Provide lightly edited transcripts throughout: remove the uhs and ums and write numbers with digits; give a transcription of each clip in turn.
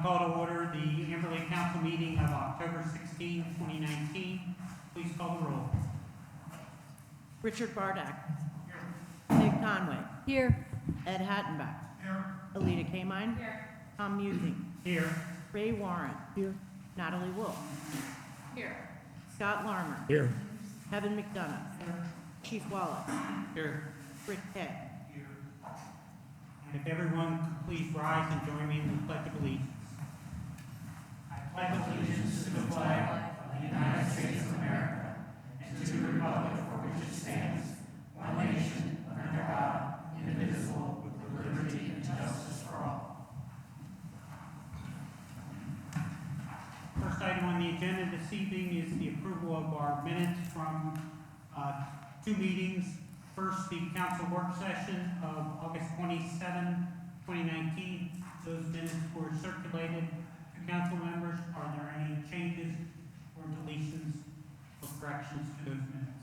call to order the Amberley Council meeting of October 16, 2019. Please call the roll. Richard Bardak. Ed Conway. Here. Ed Hattenbach. Here. Alita Kamine. Here. Tom Musing. Here. Ray Warren. Here. Natalie Wolf. Here. Scott Larmer. Here. Kevin McDonough. Chief Wallace. Here. Rick Peck. And if everyone could please rise and join me in the Pledge of Allegiance. I pledge allegiance to the flag of the United States of America and to the republic for which it stands, one nation, under God, indivisible, with liberty and justice for all. First item on the agenda this evening is the approval of our minutes from two meetings. First, the council work session of August 27, 2019. Those minutes were circulated to council members. Are there any changes or deletions or corrections to those minutes?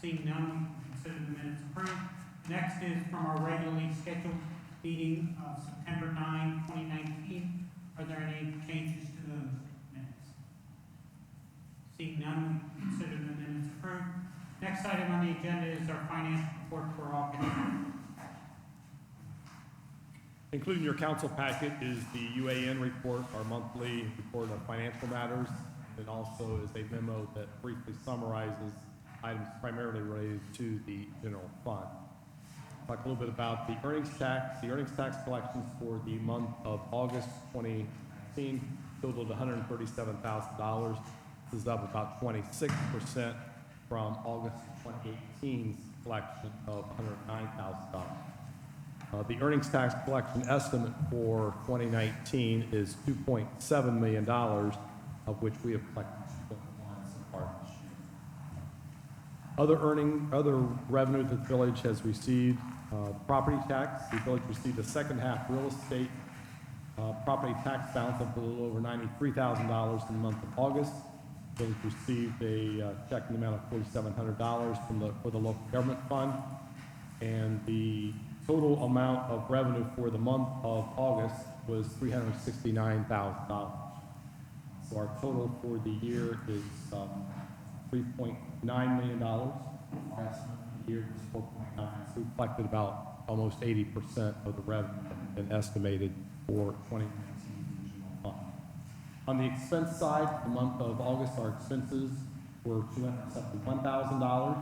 Seeing none, we consider the minutes approved. Next is from our regularly scheduled meeting of September 9, 2019. Are there any changes to those minutes? Seeing none, we consider the minutes approved. Next item on the agenda is our financial report for August. Including your council packet is the UAN report, our monthly report of financial matters. It also is a memo that briefly summarizes items primarily related to the general fund. Talk a little bit about the earnings tax. The earnings tax collections for the month of August 2019 totaled $137,000. This is up about 26% from August 2018's collection of $109,000. The earnings tax collection estimate for 2019 is $2.7 million, of which we have collected 2.1 so far this year. Other revenue that the village has received, property tax. The village received a second half real estate property tax balance of a little over $93,000 in the month of August. The village received a check in the amount of $4,700 for the local government fund, and the total amount of revenue for the month of August was $369,000. So our total for the year is $3.9 million. Our estimate for the year was 4.9. So we collected about almost 80% of the revenue that had been estimated for 2019 regional fund. On the expense side, the month of August, our expenses were $271,000.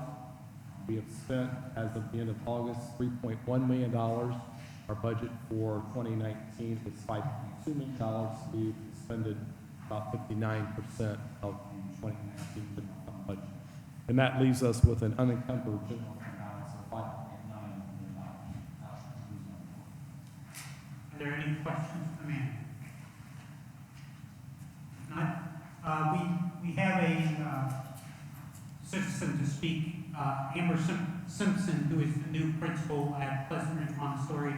We have spent, as of the end of August, $3.1 million. Our budget for 2019 is $5.2 million. We've expended about 59% of the 2019 budget. And that leaves us with an unencumbered general fund balance of $5.9 million. Are there any questions for the manager? If not, we have a citizen to speak. Amber Simpson, who is the new principal at Pleasant Ridge Montessori,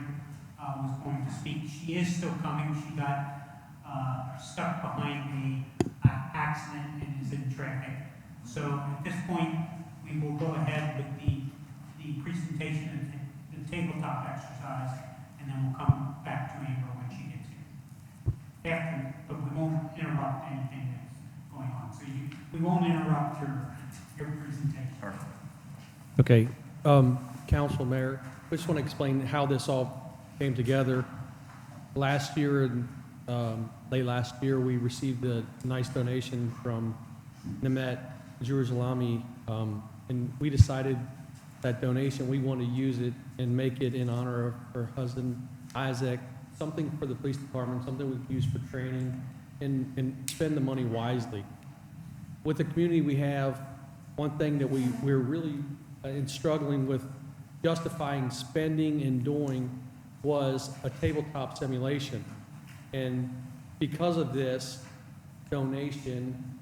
was going to speak. She is still coming. She got stuck behind the accident and is in traffic. So at this point, we will go ahead with the presentation and the tabletop exercise, and then we'll come back to Amber when she gets here. After, but we won't interrupt anything that's going on. So we won't interrupt your presentation. Okay, Council, Mayor, I just want to explain how this all came together. Last year, late last year, we received a nice donation from Nemet Jerusalemi, and we decided that donation, we want to use it and make it in honor of her husband, Isaac, something for the police department, something we can use for training, and spend the money wisely. With the community we have, one thing that we're really struggling with justifying spending and doing was a tabletop simulation. And because of this donation,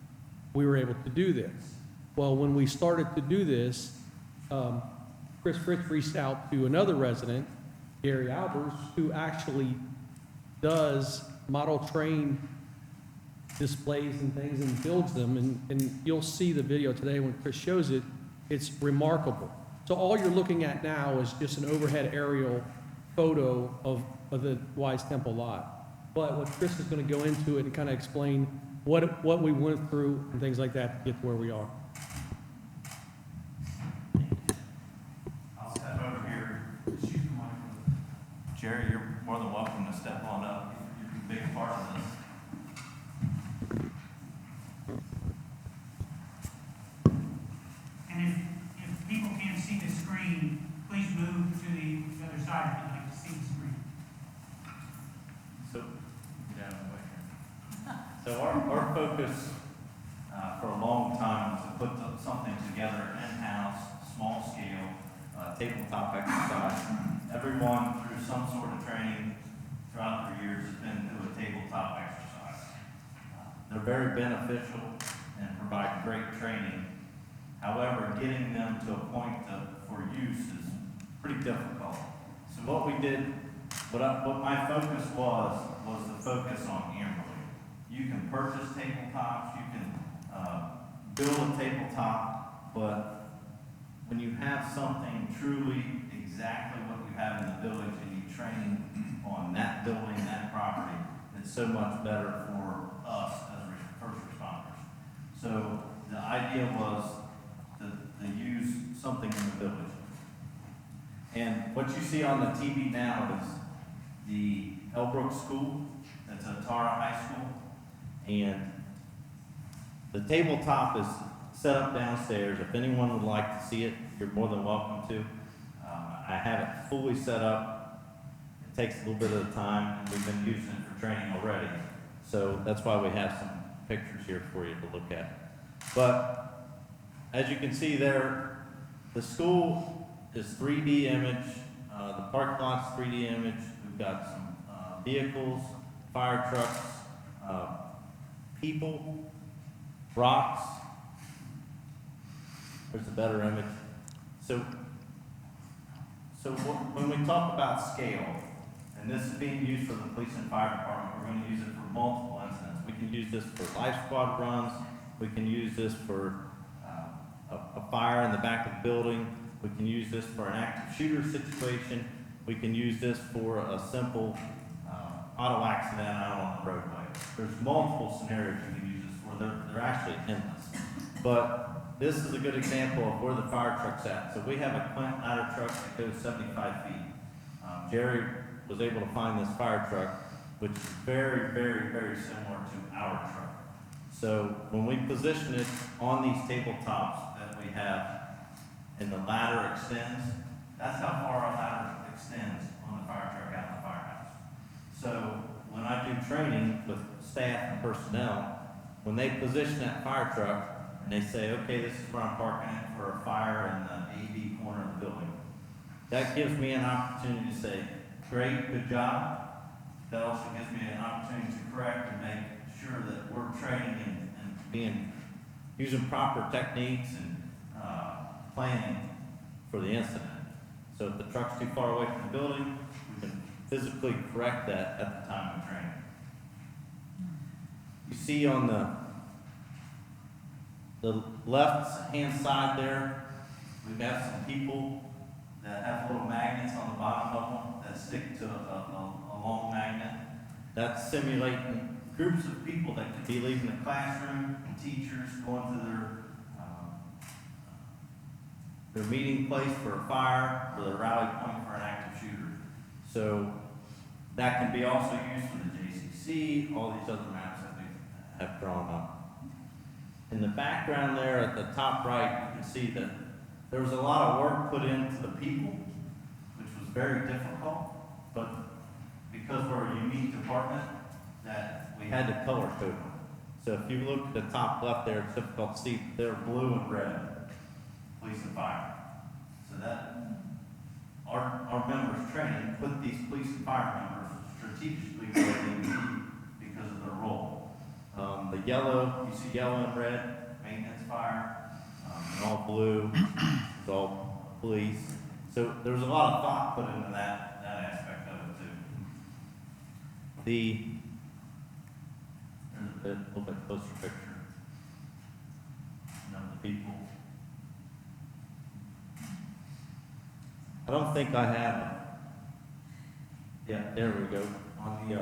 we were able to do this. Well, when we started to do this, Chris Fritz reached out to another resident, Gary Albers, who actually does model train displays and things and builds them. And you'll see the video today when Chris shows it. It's remarkable. So all you're looking at now is just an overhead aerial photo of the Wise Temple lot. but what Chris is going to go into it and kind of explain what we went through and things like that to get to where we are. I'll step over here. Jerry, you're more than welcome to step on up. You can be a part of this. And if people can't see the screen, please move to the other side if you'd like to see the screen. So, get out of the way here. So our focus for a long time was to put something together in-house, small scale, tabletop exercise. Everyone through some sort of training throughout their years has been through a tabletop exercise. They're very beneficial and provide great training. However, getting them to a point for use is pretty difficult. So what we did, what my focus was to focus on Amberley. You can purchase tabletops, you can build a tabletop, but when you have something truly exactly what you have in the village and you train on that building, that property, it's so much better for us as first responders. So the idea was to use something in the village. And what you see on the TV now is the Elbrook School, that's a Tara High School, and the tabletop is set up downstairs. If anyone would like to see it, you're more than welcome to. I have it fully set up. It takes a little bit of time, and we've been using it for training already. So that's why we have some pictures here for you to look at. But as you can see there, the school is 3D image. The parking lot's 3D image. We've got some vehicles, fire trucks, people, rocks. There's a better image. So when we talk about scale, and this is being used for the police and fire department, we're going to use it for multiple incidents. We can use this for life squad runs. We can use this for a fire in the back of the building. We can use this for an active shooter situation. We can use this for a simple auto accident out on the roadway. There's multiple scenarios you can use this for. They're actually endless. But this is a good example of where the fire truck's at. So we have a Clint ladder truck that goes 75 feet. Jerry was able to find this fire truck, which is very, very, very similar to our truck. So when we position it on these tabletops that we have, and the ladder extends, that's how far our ladder extends on the fire truck out in the firehouse. So when I do training with staff and personnel, when they position that fire truck, and they say, okay, this is where I'm parking it for a fire in the AV corner of the building. That gives me an opportunity to say, great, good job. That also gives me an opportunity to correct and make sure that we're training and using proper techniques and planning for the incident. So if the truck's too far away from the building, we can physically correct that at the time of training. You see on the left-hand side there, we've got some people that have little magnets on the bottom of them that stick to a long magnet. That's simulating groups of people that could be leaving the classroom, and teachers going to their meeting place for a fire, or their rally point for an active shooter. So that can be also used for the JCC, all these other maps that we have drawn up. In the background there at the top right, you can see that there was a lot of work put into the people, which was very difficult, but because we're a unique department, that we had to color code them. So if you look at the top left there, it's difficult to see, they're blue and red, police and fire. So that our members training put these police and fire members strategically where they need because of their role. The yellow, you see yellow and red, maintenance fire, and all blue is all police. So there's a lot of thought put into that aspect of it too. There's a little bit closer picture. The people. I don't think I have. Yeah, there we go. On the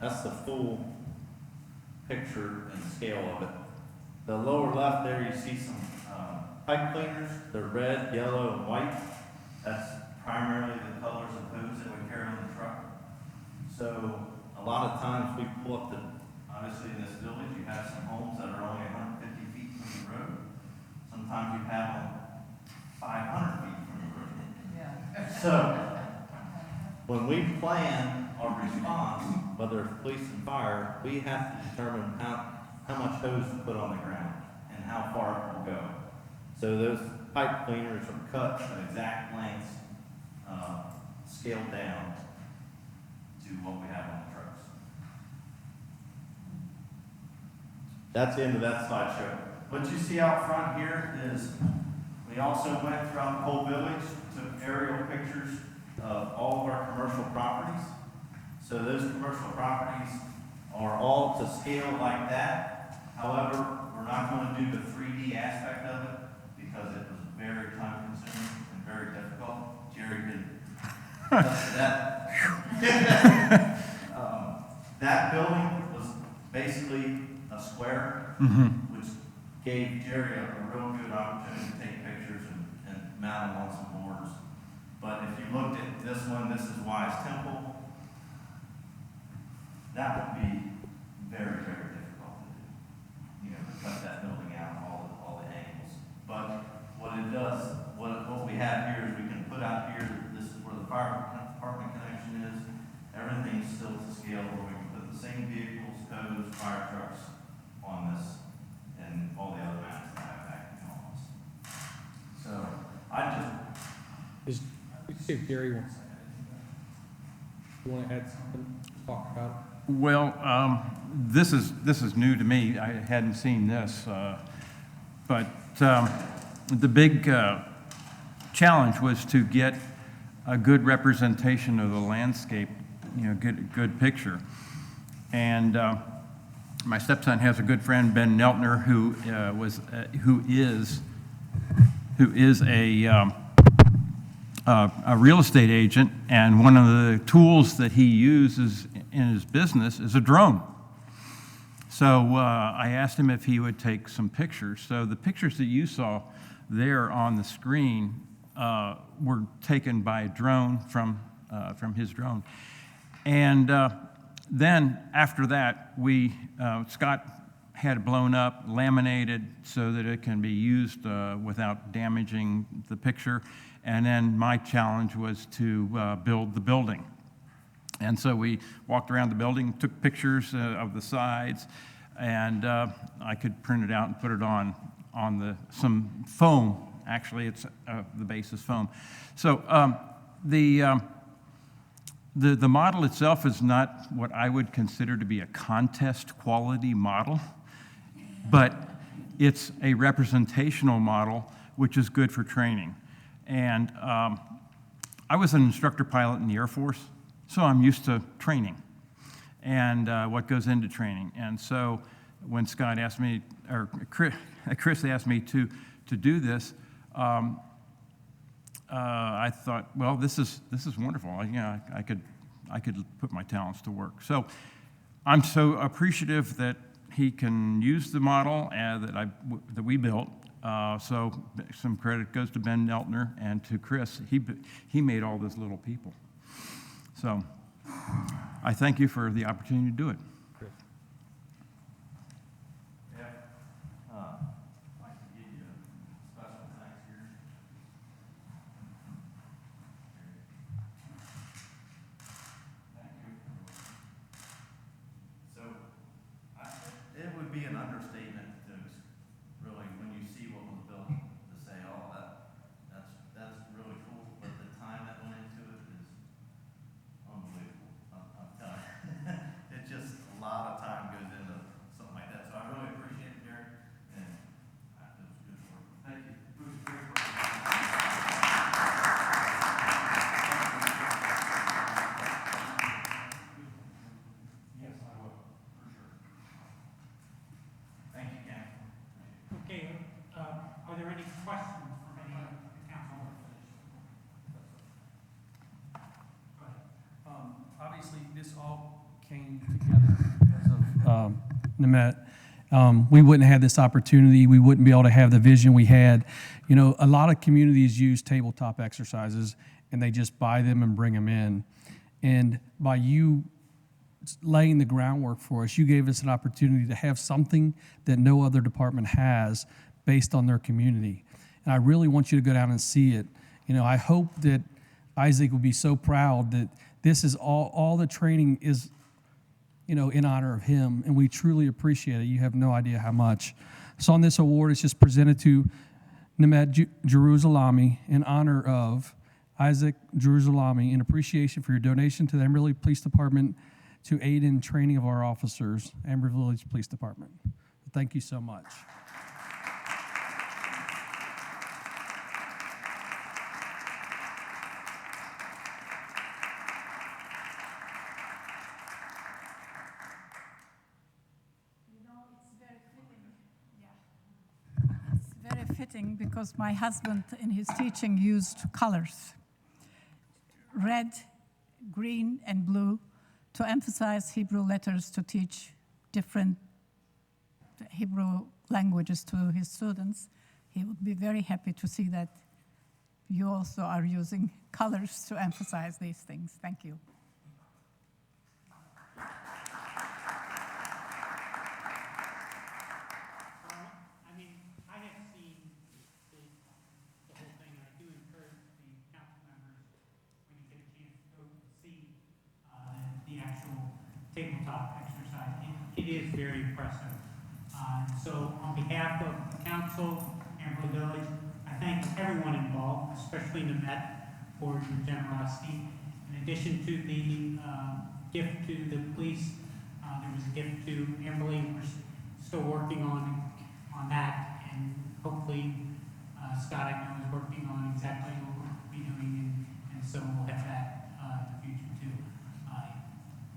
That's the full picture and scale of it. The lower left there, you see some pipe cleaners. They're red, yellow, and white. That's primarily the colors of hose that we carry on the truck. So a lot of times we pull up obviously in this village, you have some homes that are only 150 feet from the road. Sometimes you have them 500 feet from the road. Yeah. So when we plan our response, whether it's police and fire, we have to determine how much hose to put on the ground and how far it will go. So those pipe cleaners are cut at exact lengths, scaled down to what we have on the trucks. That's the end of that slideshow. What you see out front here is we also went throughout the whole village, took aerial pictures of all of our commercial properties. So those commercial properties are all to scale like that. However, we're not going to do the 3D aspect of it because it was very time consuming and very difficult. Jerry did that. That building was basically a square, which gave Jerry a real good opportunity to take pictures and mount them on some boards. But if you looked at this one, this is Wise Temple. That would be very, very difficult to do. You know, to cut that building out, all the angles. But what it does, what we have here is we can put out here, this is where the fire department connection is. Everything's still to scale where we can put the same vehicles, codes, fire trucks on this and all the other mounts that I have back in the office. So I just See if Gary wants. You want to add something? Talk about it. Well, this is new to me. I hadn't seen this, but the big challenge was to get a good representation of the landscape, you know, good picture. And my stepson has a good friend, Ben Neltner, who is a real estate agent, and one of the tools that he uses in his business is a drone. So I asked him if he would take some pictures. So the pictures that you saw there on the screen were taken by a drone from his drone. And then after that, Scott had it blown up, laminated so that it can be used without damaging the picture. And then my challenge was to build the building. And so we walked around the building, took pictures of the sides, and I could print it out and put it on some foam. Actually, it's the base is foam. So the model itself is not what I would consider to be a contest quality model, but it's a representational model, which is good for training. And I was an instructor pilot in the Air Force, so I'm used to training and what goes into training. And so when Scott asked me, or Chris asked me to do this, I thought, well, this is wonderful. I could put my talents to work. So I'm so appreciative that he can use the model that we built. So some credit goes to Ben Neltner and to Chris. He made all those little people. So I thank you for the opportunity to do it. Yeah. I can give you a special thanks here. Thank you. So it would be an understatement to really, when you see what was built, to say, oh, that's really cool. But the time that went into it is unbelievable. I'm telling you. It's just a came together because of Nemet. We wouldn't have this opportunity. We wouldn't be able to have the vision we had. You know, a lot of communities use tabletop exercises, and they just buy them and bring them in. And by you laying the groundwork for us, you gave us an opportunity to have something that no other department has based on their community. And I really want you to go down and see it. You know, I hope that Isaac will be so proud that this is all the training is, you know, in honor of him, and we truly appreciate it. You have no idea how much. So on this award, it's just presented to Nemet Jerusalemi in honor of Isaac Jerusalemi in appreciation for your donation to the Amberley Police Department to aid in training of our officers, Amberley Village Police Department. Thank you so much. It's very fitting because my husband in his teaching used colors, red, green, and blue, to emphasize Hebrew letters to teach different Hebrew languages to his students. He would be very happy to see that you also are using colors to emphasize these things. Thank you. I mean, I have seen the whole thing, and I do encourage the council members, when you get a chance to go see the actual tabletop exercise. It is very impressive. So on behalf of the council, Amberley Village, I thank everyone involved, especially Nemet, for your generosity. In addition to the gift to the police, there was a gift to Amberley. We're still working on that, and hopefully Scott, I know, is working on exactly what we'll be doing, and so we'll have that in the future too.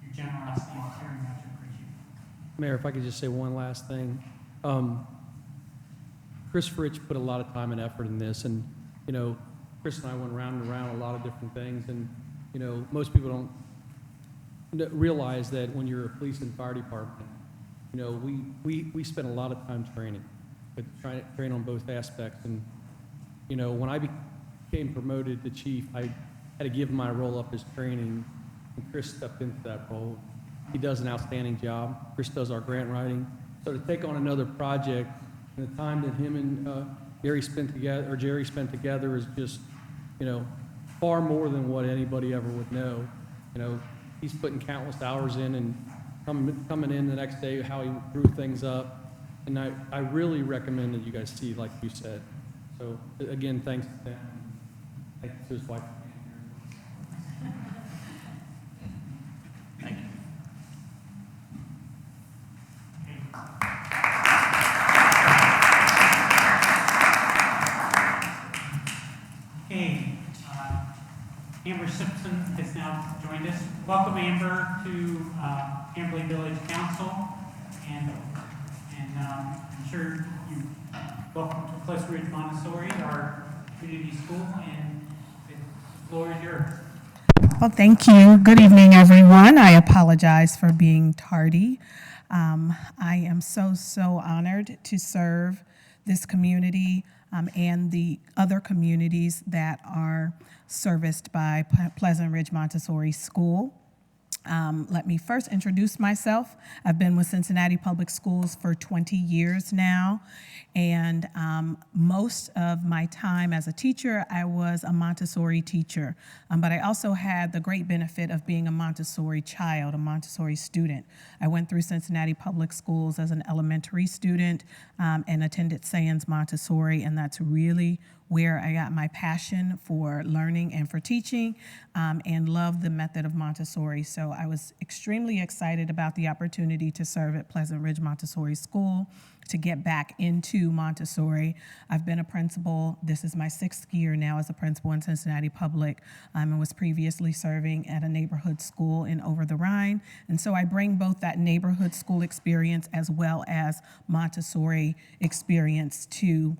Your generosity is very much appreciated. Mayor, if I could just say one last thing. Chris Fritch put a lot of time and effort in this, and, you know, Chris and I went round and around a lot of different things, and, you know, most people don't realize that when you're a police and fire department, you know, we spend a lot of time training, but trying to train on both aspects. And, you know, when I became promoted to chief, I had to give my role up as training, and Chris stepped into that role. He does an outstanding job. Chris does our grant writing. So to take on another project, and the time that him and Jerry spent together is just, you know, far more than what anybody ever would know. You know, he's putting countless hours in, and coming in the next day, how he grew things up. And I really recommend that you guys see, like you said. So again, thanks to them. Thanks to his wife. Thank you. Okay, Amber Simpson has now joined us. Welcome, Amber, to Amberley Village Council, and I'm sure you welcome to Pleasant Ridge Montessori, our community school, and the floor is yours. Well, thank you. Good evening, everyone. I apologize for being tardy. I am so honored to serve this community and the other communities that are serviced by Pleasant Ridge Montessori School. Let me first introduce myself. I've been with Cincinnati Public Schools for 20 years now, and most of my time as a teacher, I was a Montessori teacher, but I also had the great benefit of being a Montessori child, a Montessori student. I went through Cincinnati Public Schools as an elementary student and attended Sands Montessori, and that's really where I got my passion for learning and for teaching, and loved the method of Montessori. So I was extremely excited about the opportunity to serve at Pleasant Ridge Montessori School, to get back into Montessori. I've been a principal. This is my 6th year now as a principal in Cincinnati Public, and was previously serving at a neighborhood school in Over the Rhine. And so I bring both that neighborhood school experience as well as Montessori experience to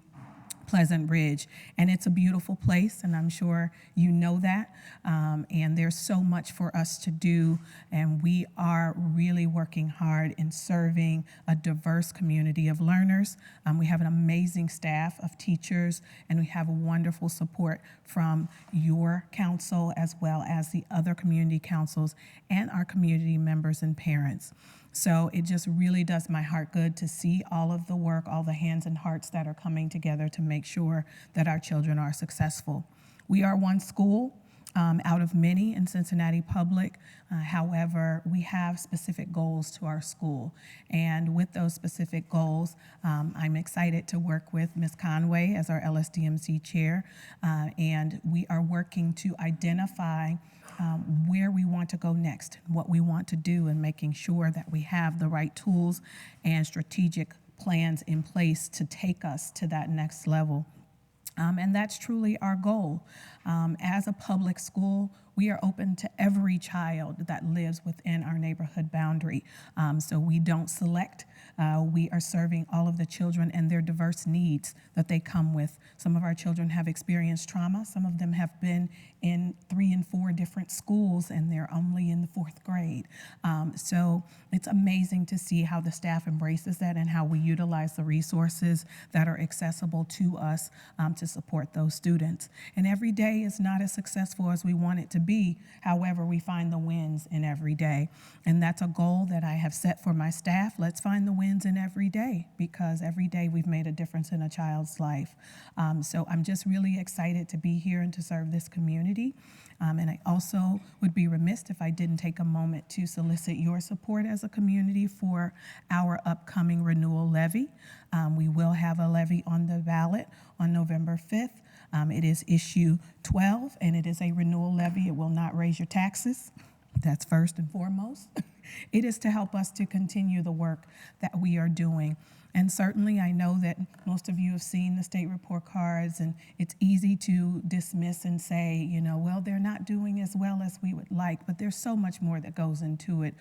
Pleasant Ridge. And it's a beautiful place, and I'm sure you know that. And there's so much for us to do, and we are really working hard in serving a diverse community of learners. We have an amazing staff of teachers, and we have wonderful support from your council as well as the other community councils and our community members and parents. So it just really does my heart good to see all of the work, all the hands and hearts that are coming together to make sure that our children are successful. We are one school out of many in Cincinnati Public. However, we have specific goals to our school. And with those specific goals, I'm excited to work with Ms. Conway as our LSDMC chair. And we are working to identify where we want to go next, what we want to do, and making sure that we have the right tools and strategic plans in place to take us to that next level. And that's truly our goal. As a public school, we are open to every child that lives within our neighborhood boundary. So we don't select. We are serving all of the children and their diverse needs that they come with. Some of our children have experienced trauma. Some of them have been in 3 and 4 different schools, and they're only in the 4th grade. So it's amazing to see how the staff embraces that and how we utilize the resources that are accessible to us to support those students. And every day is not as successful as we want it to be. However, we find the wins in every day. And that's a goal that I have set for my staff. Let's find the wins in every day, because every day we've made a difference in a child's life. So I'm just really excited to be here and to serve this community. And I also would be remiss if I didn't take a moment to solicit your support as a community for our upcoming renewal levy. We will have a levy on the ballot on November 5th. It is issue 12, and it is a renewal levy. It will not raise your taxes. That's first and foremost. It is to help us to continue the work that we are doing. And certainly I know that most of you have seen the state report cards, and it's easy to dismiss and say, you know, well, they're not doing as well as we would like, but there's so much more that goes into it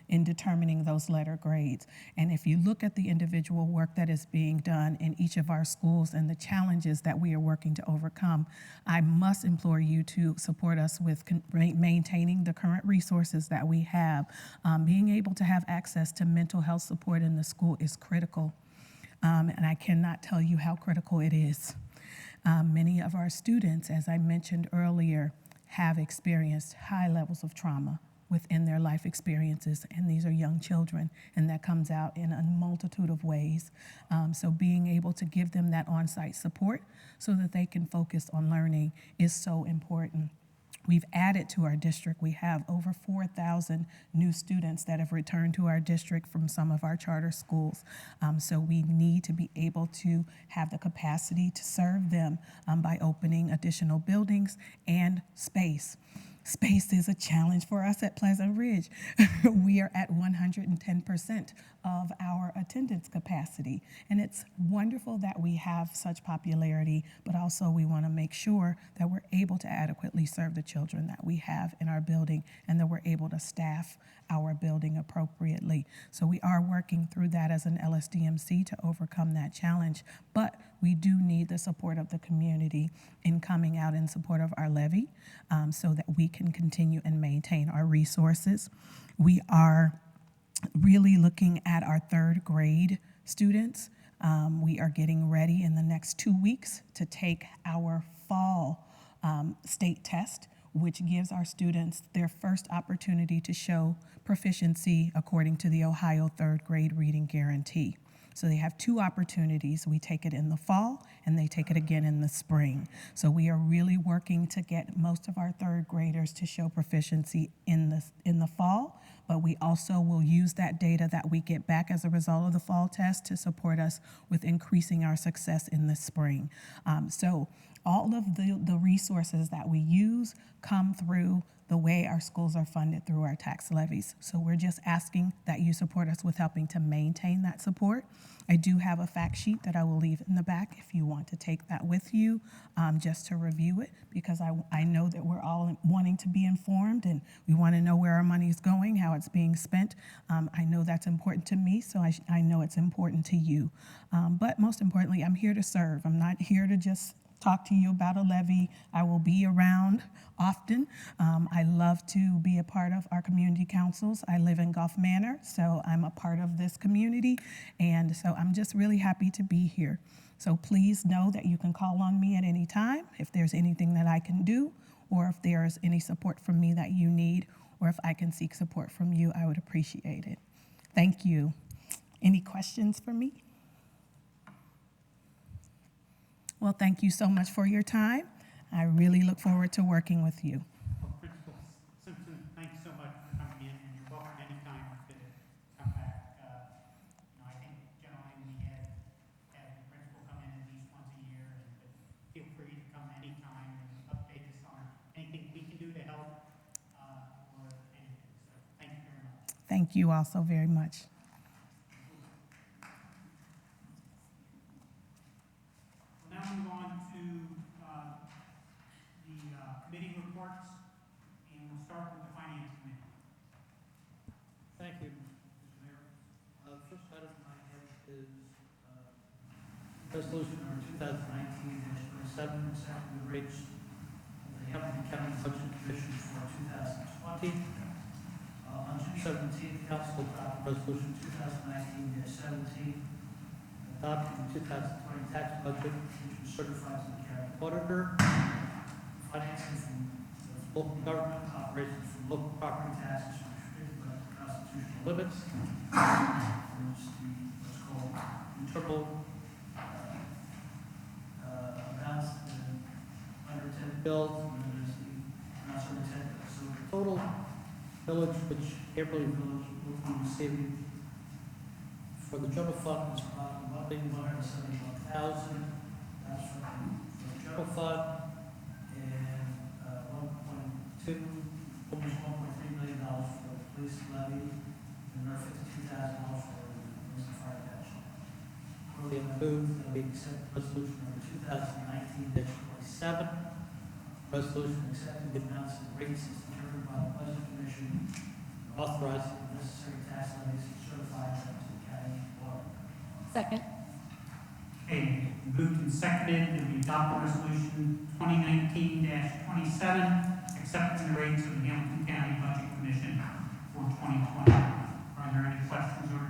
in determining those letter grades. And if you look at the individual work that is being done in each of our schools and the challenges that we are working to overcome, I must implore you to support us with maintaining the current resources that we have. Being able to have access to mental health support in the school is critical, and I cannot tell you how critical it is. Many of our students, as I mentioned earlier, have experienced high levels of trauma within their life experiences, and these are young children, and that comes out in a multitude of ways. So being able to give them that on-site support so that they can focus on learning is so important. We've added to our district. We have over 4,000 new students that have returned to our district from some of our charter schools. So we need to be able to have the capacity to serve them by opening additional buildings and space. Space is a challenge for us at Pleasant Ridge. We are at 110% of our attendance capacity. And it's wonderful that we have such popularity, but also we want to make sure that we're able to adequately serve the children that we have in our building, and that we're able to staff our building appropriately. So we are working through that as an LSDMC to overcome that challenge, but we do need the support of the community in coming out in support of our levy so that we can continue and maintain our resources. We are really looking at our 3rd grade students. We are getting ready in the next 2 weeks to take our fall state test, which gives our students their first opportunity to show proficiency according to the Ohio 3rd grade reading guarantee. So they have 2 opportunities. We take it in the fall, and they take it again in the spring. So we are really working to get most of our 3rd graders to show proficiency in the fall, but we also will use that data that we get back as a result of the fall test to support us with increasing our success in the spring. So all of the resources that we use come through the way our schools are funded through our tax levies. So we're just asking that you support us with helping to maintain that support. I do have a fact sheet that I will leave in the back if you want to take that with you, just to review it, because I know that we're all wanting to be informed and we want to know where our money is going, how it's being spent. I know that's important to me, so I know it's important to you. But most importantly, I'm here to serve. I'm not here to just talk to you about a levy. I will be around often. I love to be a part of our community councils. I live in Gulf Manor, so I'm a part of this community, and so I'm just really happy to be here. So please know that you can call on me at any time if there's anything that I can do, or if there's any support from me that you need, or if I can seek support from you, I would appreciate it. Thank you. Any questions for me? Well, thank you so much for your time. I really look forward to working with you. Well, Principal Simpson, thanks so much for coming in, and you're welcome anytime to come back. I think generally we have the principal come in at least once a year, and feel free to come anytime and update us on anything we can do to help, or anything. So thank you very much. Thank you also very much. We'll now move on to the committee reports, and we'll start with the Finance Committee. Thank you, Mr. Mayor. The first item I have is resolution number 2019-27, accepting the rates of the Hamilton County Budget Commission for 2020. On June 17th, council adopted resolution 2019-17, adopting the 2020 tax budget, which was certified to the county auditor, financing from local government operations from local property taxes restricted by the constitutional limits. There's what's called internal amounts under 10 bills, and then there's the amounts under 10 bills. So the total village, which Amberley Village will be receiving for the general fund is about $171,000. That's from the general fund, and 1.2, almost $1.3 million for the police levy, and another $52,000 for the police and fire protection. Accordingly, I move that we accept resolution number 2019-27, resolution accepting the amounts and rates as determined by the Budget Commission, and authorizing the necessary tax levies and certifying them to the county auditor. Second. Okay, moved and seconded that we adopt resolution 2019-27, accepting the rates of the Hamilton County Budget Commission for 2020. Are there any questions or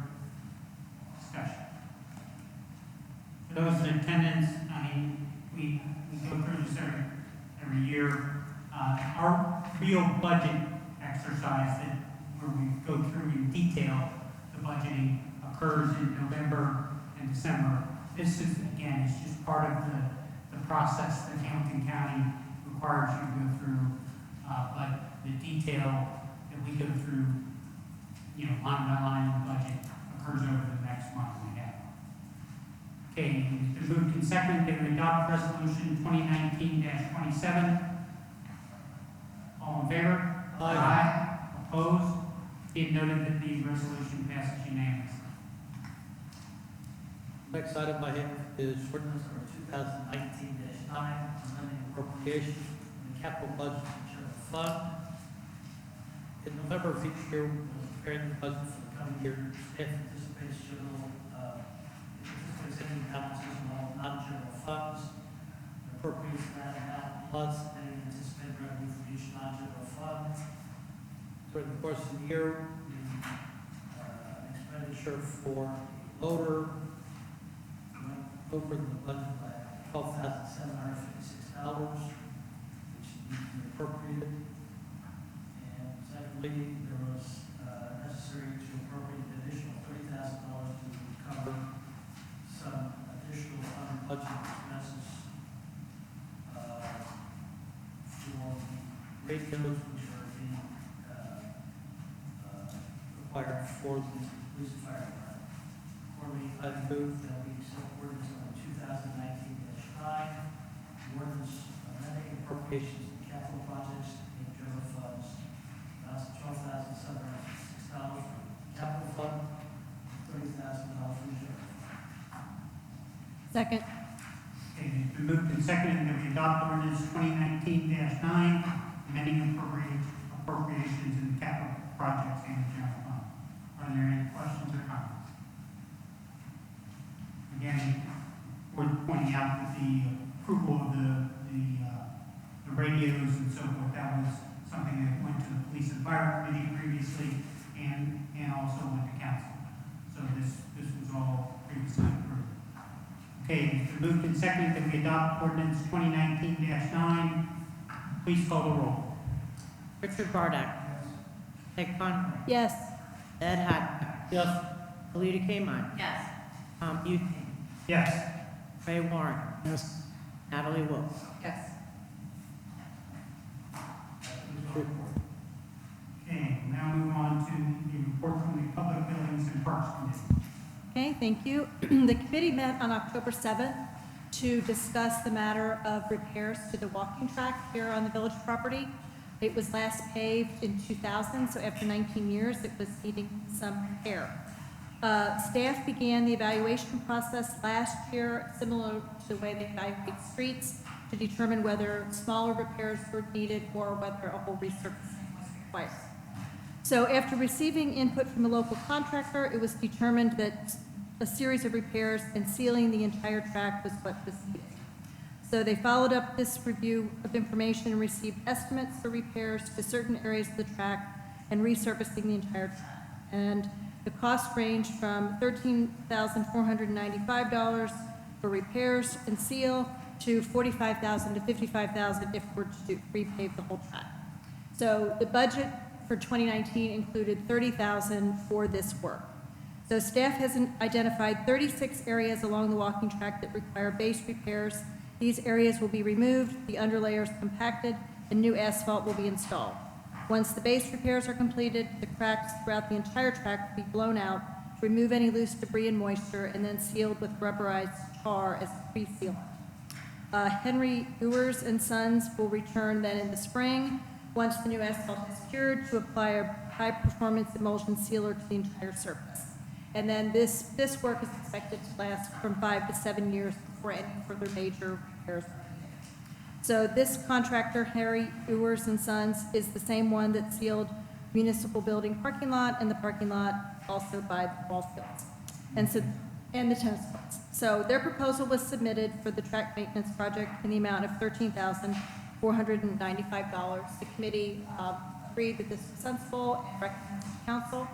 discussion? For those in attendance, we go through this every year. Our real budget exercise where we go through in detail the budgeting occurs in November and December. This is, again, it's just part of the process that Hamilton County requires you to go through. But the detail that we go through, line by line in the budget occurs over the next month we have. Okay, it's been moved and seconded that we adopt resolution 2019-27. All in favor? Aye. Opposed? Be it noted that the resolution passes unanimously. Next item I have is ordinance number 2019-9, amending appropriations in the capital budget and general fund. In November of each year, when preparing the budget for the coming year, staff anticipates any balances in all non-general funds, appropriates that amount plus any anticipated revenue from each non-general fund. During the course of the year, the expenditure for a loader went over the budget by $12,756, which needs to be appropriated. And secondly, there was necessary to appropriate an additional $30,000 to cover some additional unbudgeted expenses for the radios, which are being required for the police and fire department. Accordingly, I move that we accept ordinance number 2019-9, ordinance amending appropriations in capital projects in general funds. That's $12,706 from capital fund, $30,000 reserve. Second. Okay, it's been moved and seconded that we adopt ordinance 2019-9, amending appropriations in the capital projects and the general fund. Are there any questions or comments? Again, we're pointing out that the approval of the radios and so forth, that was something that went to the police and fire committee previously and also went to council. So this was all previously approved. Okay, it's been moved and seconded that we adopt ordinance 2019-9. Please call the roll. Richard Bardak. Peg Conroy. Yes. Ed Hack. Yes. Alita Kamine. Yes. Tom Bute. Yes. Ray Warren. Yes. Natalie Wolf. Yes. Okay, we'll now move on to the report from the Public Buildings and Parks Committee. Okay, thank you. The committee met on October 7th to discuss the matter of repairs to the walking track here on the village property. It was last paved in 2000, so after 19 years, it was needing some repair. Staff began the evaluation process last year, similar to the way they evaluate streets, to determine whether smaller repairs were needed or whether a whole resurfacing was required. So after receiving input from a local contractor, it was determined that a series of repairs and sealing the entire track was what was needed. So they followed up this review of information and received estimates for repairs to certain areas of the track and resurfacing the entire track. And the cost ranged from $13,495 for repairs and seal to $45,000 to $55,000 if we're to repave the whole track. So the budget for 2019 included $30,000 for this work. So staff has identified 36 areas along the walking track that require base repairs. These areas will be removed, the underlayers compacted, and new asphalt will be installed. Once the base repairs are completed, the cracks throughout the entire track will be blown out to remove any loose debris and moisture, and then sealed with rubberized tar as pre-sealant. Henry Ewers and Sons will return then in the spring, once the new asphalt is cured, to apply a high-performance emulsion sealer to the entire surface. And then this work is expected to last from 5 to 7 years before any further major repairs are needed. So this contractor, Henry Ewers and Sons, is the same one that sealed municipal building parking lot and the parking lot also by the ball fields and the tennis courts. So their proposal was submitted for the track maintenance project in the amount of $13,495. The committee agreed that this was sensible and recommended to council.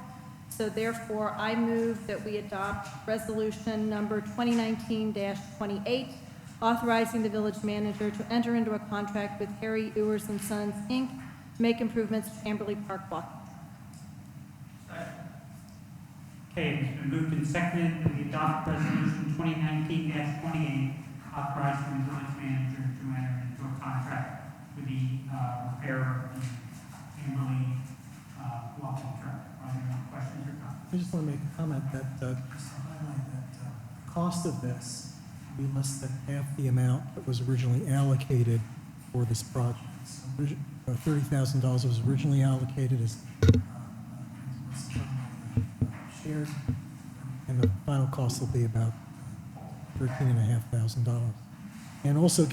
So therefore, I move that we adopt resolution number 2019-28, authorizing the village manager to enter into a contract with Harry Ewers and Sons, Inc. to make improvements to Amberley Park walking. Okay, it's been moved and seconded that we adopt resolution 2019-28, authorizing the village manager to enter into a contract for the repair of the Amberley walking track. Are there any questions or comments? I just want to make a comment that, just to highlight that the cost of this will be less than half the amount that was originally allocated for this project. So, $30,000 was originally allocated as shared, and the final cost will be about $13,500. And also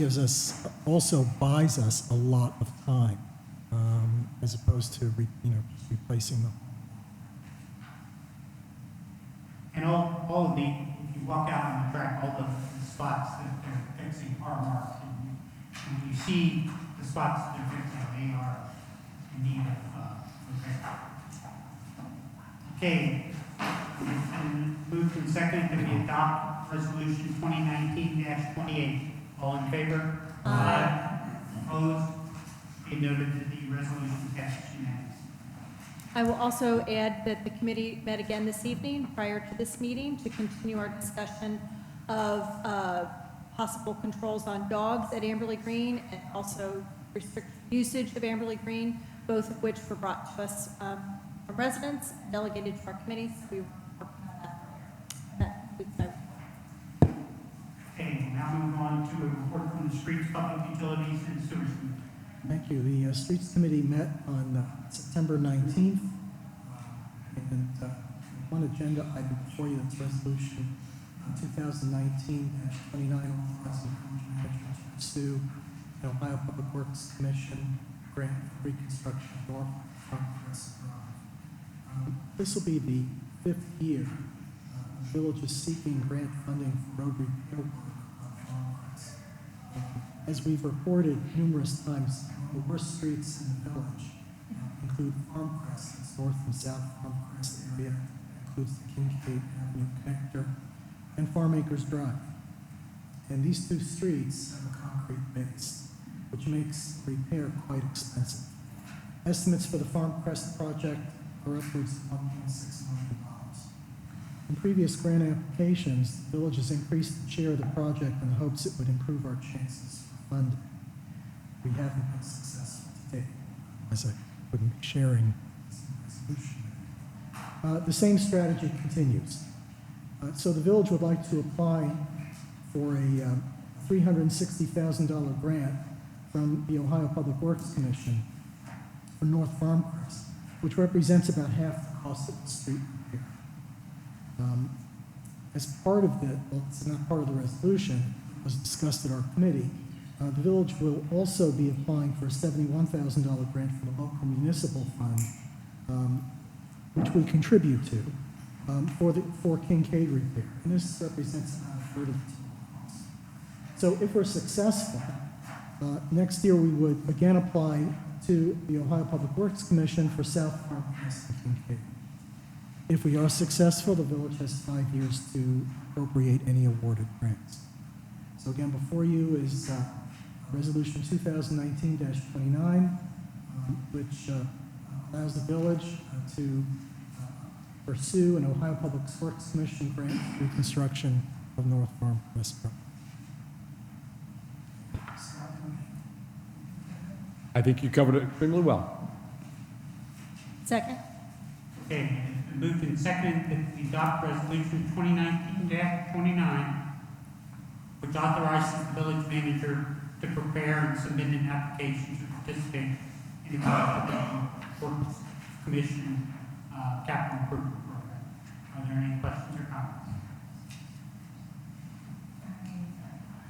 buys us a lot of time, as opposed to just replacing them. And all of the, if you walk out on the track, all the spots that they're fixing are marked. And you see the spots that they're fixing, they are in need of repair. Okay, it's been moved and seconded that we adopt resolution 2019-28. All in favor? Aye. Opposed? Be noted that the resolution passes unanimously. I will also add that the committee met again this evening prior to this meeting to continue our discussion of possible controls on dogs at Amberley Green and also restrict usage of Amberley Green, both of which were brought to us from residents, delegated to our committee, so we were working on that earlier. That concludes my report. Okay, we'll now move on to a report from the Streets, Public Utilities, and Sewers Committee. Thank you. The Streets Committee met on September 19th, and one agenda item before you, that's resolution 2019-29, authorizing the village manager to pursue the Ohio Public Works Commission grant for reconstruction of North Progress Drive. This will be the 5th year the village is seeking grant funding for road repair work on Farmcrest. As we've reported numerous times, the worst streets in the village include Farmcrest, that's north and south Farmcrest area, includes the Kincaid Avenue connector, and Farm Acres Drive. And these two streets have a concrete base, which makes repair quite expensive. Estimates for the Farmcrest project are upwards of $1.6 million. In previous grant applications, the village has increased the share of the project in the hopes it would improve our chances for funding. We haven't been successful to date, as I wouldn't be sharing this resolution. The same strategy continues. So the village would like to apply for a $360,000 grant from the Ohio Public Works Commission for North Farmcrest, which represents about half the cost of the street repair. As part of the, well, it's not part of the resolution, it was discussed at our committee, the village will also be applying for a $71,000 grant from the local municipal fund, which we contribute to, for Kincaid repair. And this represents about a third of the total cost. So if we're successful, next year we would again apply to the Ohio Public Works Commission for South Farmcrest and Kincaid. If we are successful, the village has 5 years to appropriate any awarded grants. So again, before you is Resolution 2019-29, which allows the village to pursue an Ohio Public Works Commission grant for reconstruction of North Farmcrest. I think you covered it extremely well. Second? Okay, it's been moved and seconded that we adopt resolution 2019-29, which authorizes the village manager to prepare and submit an application to participate in the Ohio Public Works Commission capital improvement program. Are there any questions or comments?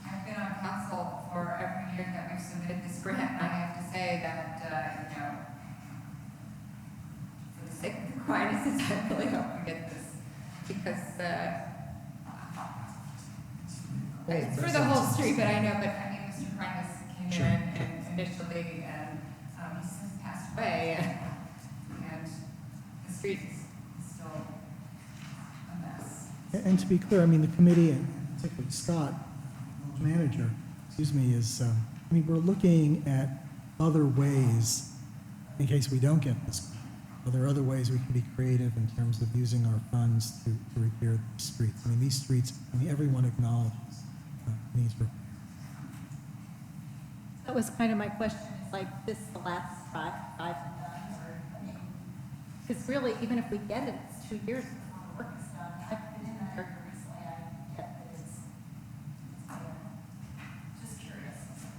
I've been on council for every year that we've submitted this grant. I have to say that, for the sake of the quietness, I really hope we get this, because it's for the whole street, but I know, but I mean, Mr. Primus came in and initially, and he's since passed away, and the street is still a mess. And to be clear, I mean, the committee, and particularly Scott, village manager, is, I mean, we're looking at other ways, in case we don't get this. Are there other ways we can be creative in terms of using our funds to repair the streets? I mean, these streets, I mean, everyone acknowledges needs repair. That was kind of my question, is like, this the last five done, or, I mean, because really, even if we get it, it's 2 years before the work is done. I've been in that area recently, I get that it's just curious.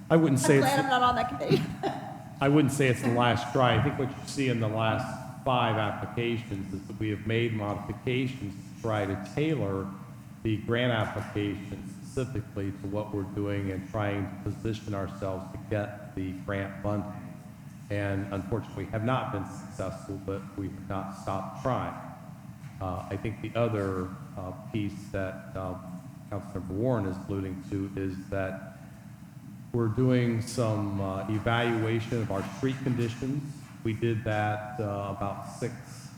I wouldn't say I'm it's, glad I'm not on that committee. I wouldn't say it's the last try. I think what you see in the last 5 applications is that we have made modifications to try to tailor the grant application specifically to what we're doing and trying to position ourselves to get the grant funding. And unfortunately have not been successful, but we have not stopped trying. I think the other piece that Councilmember Warren is alluding to is that we're doing some evaluation of our street conditions. We did that about 6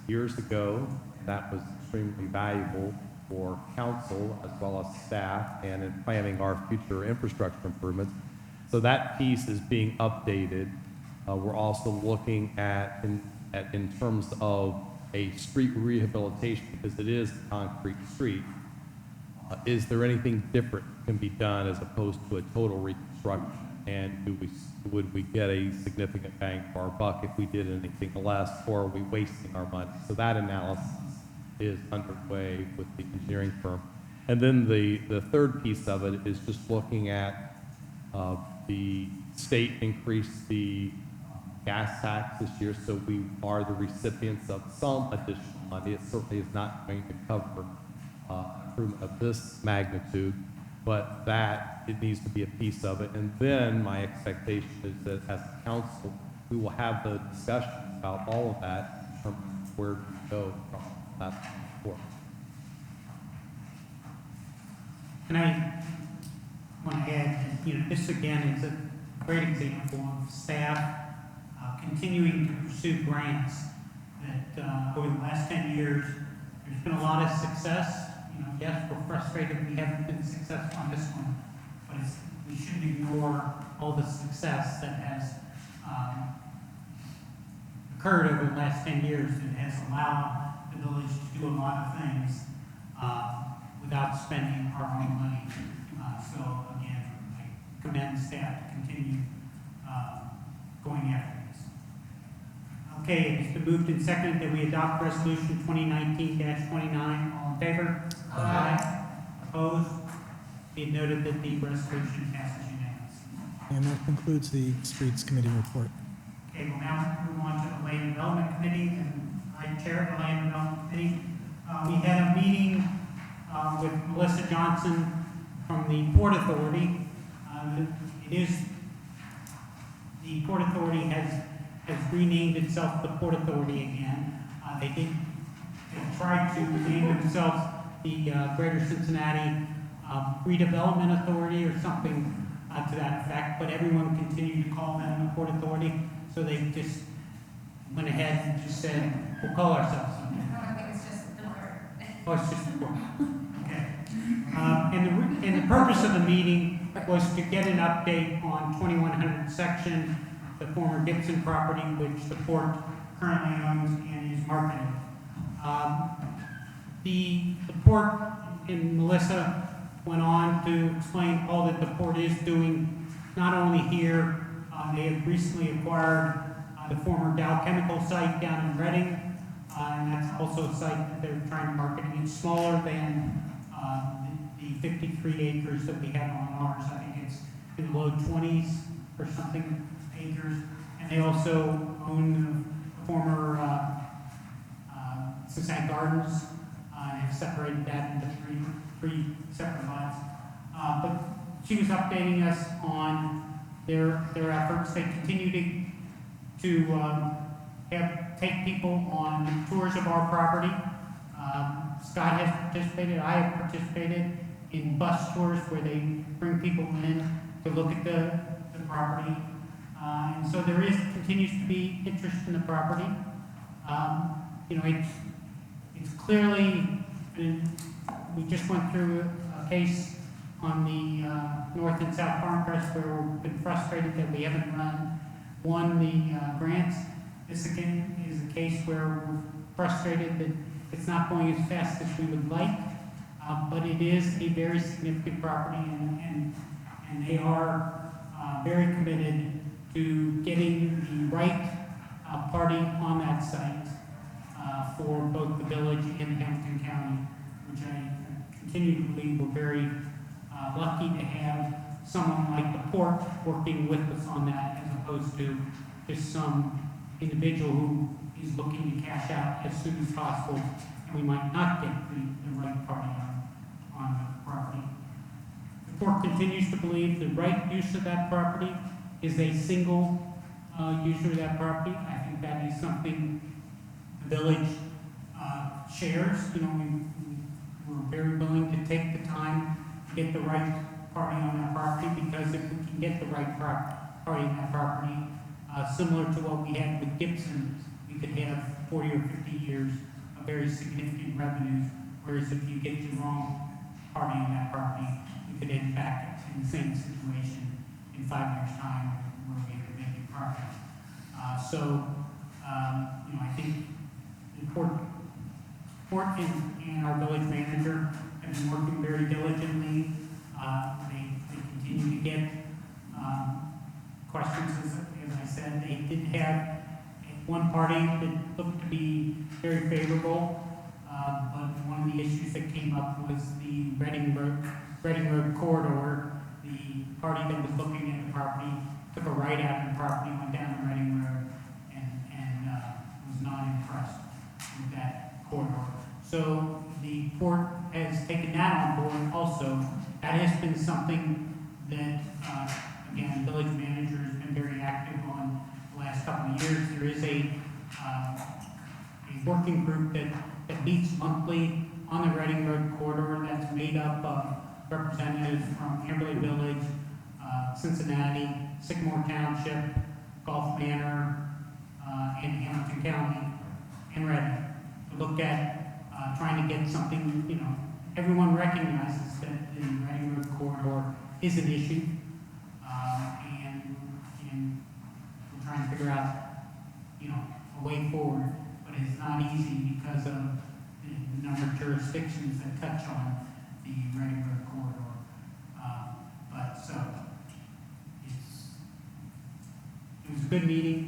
years ago. That was extremely valuable for council as well as staff and in planning our future infrastructure improvements. So that piece is being updated. We're also looking at in terms of a street rehabilitation, because it is a concrete street. Is there anything different that can be done as opposed to a total reconstruction? And would we get a significant bang for our buck if we did anything less, or are we wasting our money? So that analysis is underway with the engineering firm. And then the third piece of it is just looking at the state increased the gas tax this year, so we are the recipients of some additional money. It certainly is not going to cover improvement of this magnitude, but that, it needs to be a piece of it. And then my expectation is that as a council, we will have the discussion about all of that, from where to go from that point forward. And I want to add, this again is a great example of staff continuing to pursue grants that over the last 10 years, there's been a lot of success. Yes, we're frustrated we haven't been successful on this one, but we shouldn't ignore all the success that has occurred over the last 10 years that has allowed the village to do a lot of things without spending our own money. So again, I commend staff to continue going after this. Okay, it's been moved and seconded that we adopt resolution 2019-29. All in favor? Aye. Opposed? Be it noted that the resolution passes unanimously. And that concludes the Streets Committee report. Okay, we'll now move on to the Land Development Committee, and I chair the Land Development Committee. We had a meeting with Melissa Johnson from the Port Authority. The Port Authority has renamed itself the Port Authority again. They tried to name themselves the Greater Cincinnati Redevelopment Authority or something to that effect, but everyone continued to call them the Port Authority, so they just went ahead and just said, we'll call ourselves something. No, I think it's just the word. Oh, it's just the Port. Okay. And the purpose of the meeting was to get an update on 2100 section, the former Gibson property, which the port currently owns and is marketing. The port and Melissa went on to explain all that the port is doing, not only here. They have recently acquired the former Dow Chemical site down in Reading, and that's also a site that they're trying to market. It's smaller than the 53 acres that we have on ours. I think it's in the low 20s or something acres. And they also own the former Cincinnati Gardens, and have separated that into three separate lots. But she was updating us on their efforts. They continue to take people on tours of our property. Scott has participated, I have participated in bus tours where they bring people in to look at the property. And so there continues to be interest in the property. It's clearly, we just went through a case on the North and South Farm Crest where we've been frustrated that we haven't won the grants. This again is a case where we're frustrated that it's not going as fast as we would like, but it is a very significant property, and they are very committed to getting the right party on that site for both the village and Hamilton County, which I continue to believe we're very lucky to have someone like the port working with us on that, as opposed to just some individual who is looking to cash out as soon as possible, and we might not get the right party on the property. The port continues to believe the right use of that property is a single user of that property. I think that is something the village shares. We're very willing to take the time to get the right party on that property, because if we can get the right party on that property, similar to what we had with Gibson, we could have 40 or 50 years of very significant revenues, whereas if you get the wrong party on that property, you could end back in the same situation in 5 years' time where we have a vacant property. I think the port and our village manager have been working very diligently. They continue to get questions, as I said. They did have one party that looked to be very favorable, but one of the issues that came up was the Reading Road corridor. the party that was looking at the property took a right out of the property, went down the Reading Road, and was not impressed with that corridor. So the court has taken that on board also. That has been something that, again, the village manager has been very active on the last couple of years. There is a working group that meets monthly on the Reading Road corridor that's made up of representatives from Amberley Village, Cincinnati, Sycamore Township, Gulf Manor, and Hamilton County, and Reading. To look at trying to get something, everyone recognizes that the Reading Road corridor is an issue, and we're trying to figure out, a way forward, but it's not easy because of the number of jurisdictions that touch on the Reading Road corridor. It was a good meeting,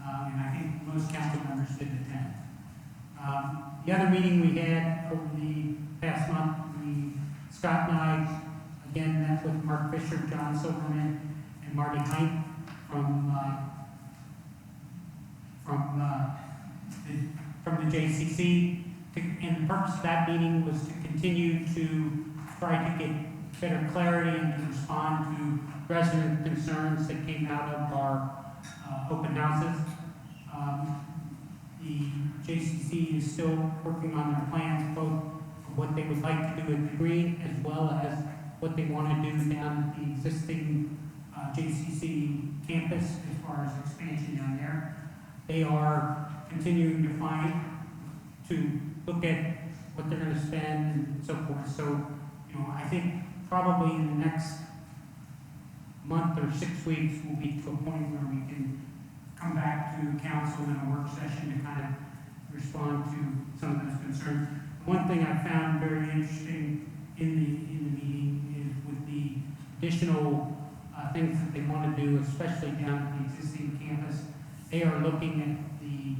and I think most council members did attend. The other meeting we had over the past month, Scott and I again met with Mark Fisher, John Silverman, and Marty Hine from the JCC. And the purpose of that meeting was to continue to try to get better clarity and to respond to resident concerns that came out of our open houses. The JCC is still working on their plans, both for what they would like to do at the green as well as what they want to do down at the existing JCC campus as far as expansion down there. They are continuing to look at what they're going to spend and so forth. So, I think probably in the next month or 6 weeks, we'll be to a point where we can come back to council in a work session to kind of respond to some of those concerns. One thing I found very interesting in the meeting is with the additional things that they want to do, especially down at the existing campus. They are looking at the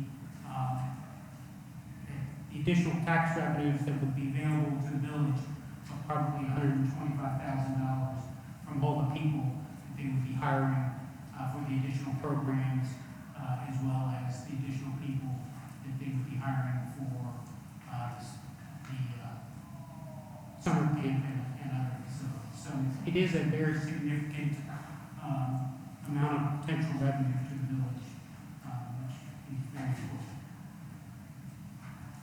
additional tax revenues that would be available to the village of probably $125,000 from all the people that they would be hiring for the additional programs, as well as the additional people that they would be hiring for the summer camp and other facilities. So it is a very significant amount of potential revenue to the village, which is very important.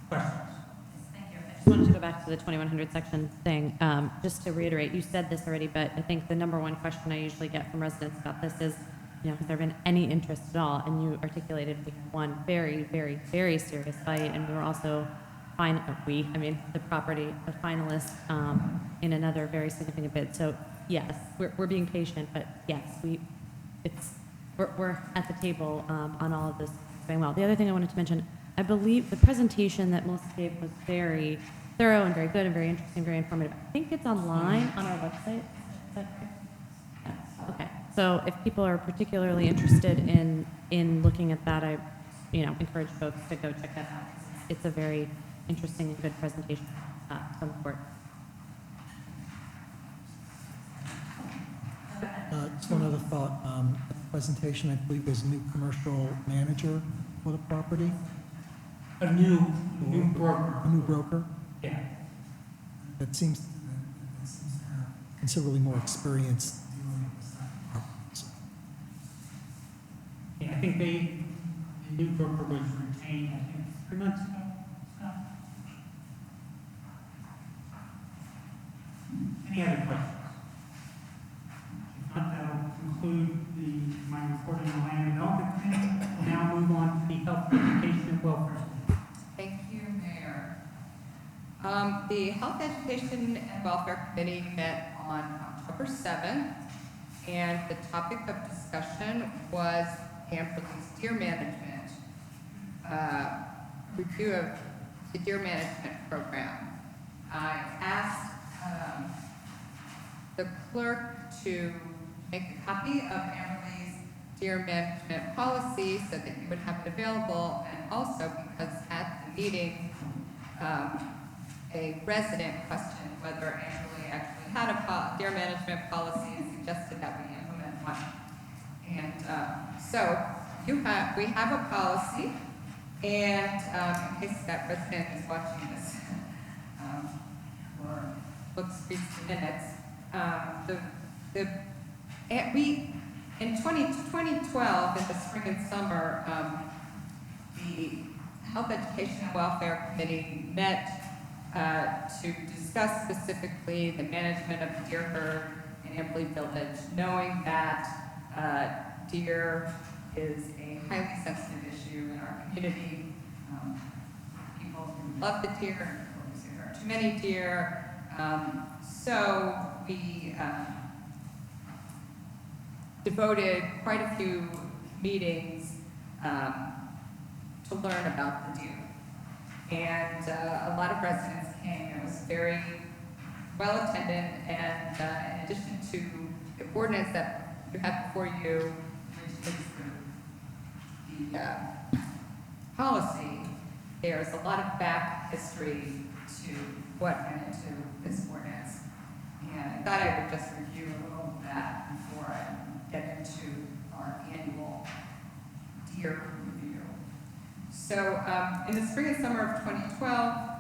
Questions? Thank you. I just wanted to go back to the 2100 section thing. Just to reiterate, you said this already, but I think the number one question I usually get from residents about this is, has there been any interest at all? And you articulated we had one very, very, very serious fight, and we were also the property, the finalist in another very significant bid. So yes, we're being patient, but yes, we're at the table on all of this going well. The other thing I wanted to mention, I believe the presentation that Melissa gave was very thorough and very good and very interesting, very informative. I think it's online on our website. Is that correct? Yes. Okay. So if people are particularly interested in looking at that, I encourage folks to go check that out. It's a very interesting and good presentation from the court. Just one other thought. The presentation, I believe, there's a new commercial manager for the property. A new broker. A new broker. Yeah. That seems to have considerably more experience dealing with that property. Yeah, I think the new broker was retained, 3 months ago. Any other questions? If not, that'll conclude my report on the land development committee. We'll now move on to the health, education, and welfare. Thank you, Mayor. The Health, Education, and Welfare Committee met on October 7th, and the topic of discussion was Amberley's deer management, review of the deer management program. I asked the clerk to make a copy of Amberley's deer management policy so that you would have it available, and also because at the meeting, a resident questioned whether Amberley actually had a deer management policy, and suggested that we implement one. And so we have a policy, and in case that resident is watching this or reads the minutes, we in 2012 in the spring and summer, the Health Education and Welfare Committee met to discuss specifically the management of the deer herd in Amberley Village, knowing that deer is a highly sensitive issue in our community. People who love the deer, people who say there are too many deer. So we devoted quite a few meetings to learn about the deer. And a lot of residents came. It was very well attended, and in addition to the ordinance that you have before you, which is the policy, there's a lot of back history to what went into this ordinance. And I thought I would just review a little of that before I get into our annual deer review. So in the spring and summer of 2012,